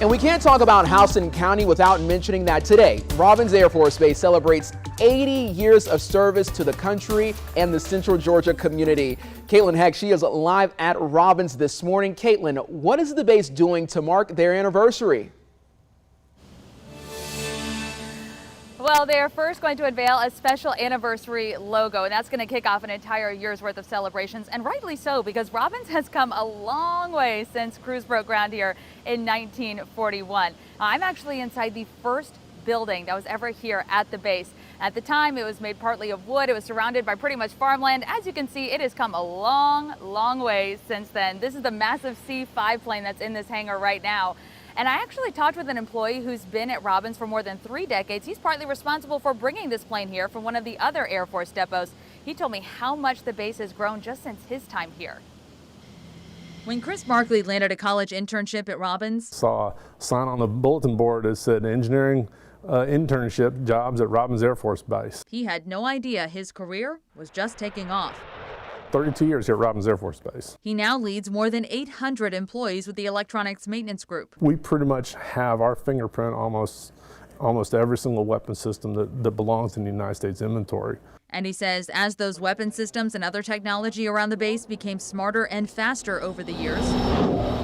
And we can't talk about Houston County without mentioning that today, Robins Air Force Base celebrates 80 years of service to the country and the Central Georgia community. Caitlin Heck, she is live at Robins this morning. Caitlin, what is the base doing to mark their anniversary? Well, they are first going to unveil a special anniversary logo, and that's going to kick off an entire year's worth of celebrations, and rightly so, because Robins has come a long way since crews broke ground here in 1941. I'm actually inside the first building that was ever here at the base. At the time, it was made partly of wood. It was surrounded by pretty much farmland. As you can see, it has come a long way since then. This is the massive C-5 plane that's in this hangar right now. And I actually talked with an employee who's been at Robins for more than 3 decades. He's partly responsible for bringing this plane here from one of the other Air Force depots. He told me how much the base has grown just since his time here. When Chris Barkley landed a college internship at Robins, saw a sign on the bulletin board that said engineering internship jobs at Robins Air Force Base. He had no idea his career was just taking off. 32 years here at Robins Air Force Base. He now leads more than 800 employees with the Electronics Maintenance Group. We pretty much have our fingerprint almost every single weapon system that belongs in the United States inventory. And he says as those weapon systems and other technology around the base became smarter and faster over the years.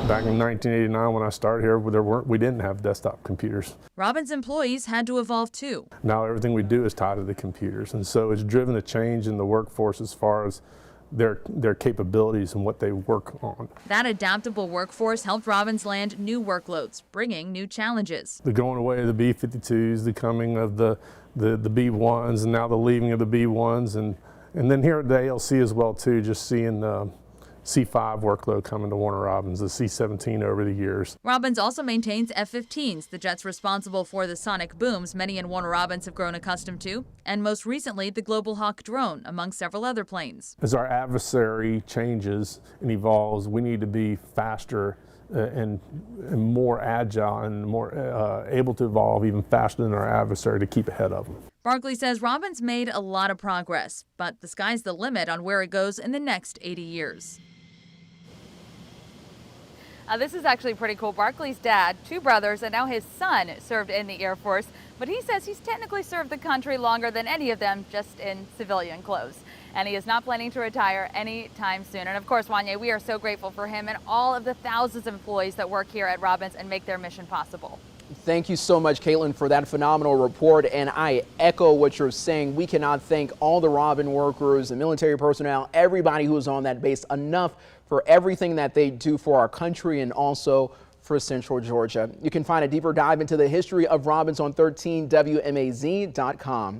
Back in 1989 when I started here, we didn't have desktop computers. Robins employees had to evolve too. Now everything we do is tied to the computers, and so it's driven a change in the workforce as far as their capabilities and what they work on. That adaptable workforce helped Robins land new workloads, bringing new challenges. The going away of the B-52s, the coming of the B-1s, and now the leaving of the B-1s, and then here at the ALC as well too, just seeing the C-5 workload coming to Warner Robins, the C-17 over the years. Robins also maintains F-15s, the jets responsible for the sonic booms many in Warner Robins have grown accustomed to, and most recently the Global Hawk drone, among several other planes. As our adversary changes and evolves, we need to be faster and more agile and more able to evolve even faster than our adversary to keep ahead of them. Barkley says Robins made a lot of progress, but the sky's the limit on where it goes in the next 80 years. This is actually pretty cool. Barkley's dad, 2 brothers, and now his son served in the Air Force, but he says he's technically served the country longer than any of them, just in civilian clothes. And he is not planning to retire anytime soon. And of course, Wanye, we are so grateful for him and all of the thousands of employees that work here at Robins and make their mission possible. Thank you so much, Caitlin, for that phenomenal report. And I echo what you're saying. We cannot thank all the Robin workers, the military personnel, everybody who is on that base enough for everything that they do for our country and also for Central Georgia. You can find a deeper dive into the history of Robins on 13WMAZ.com.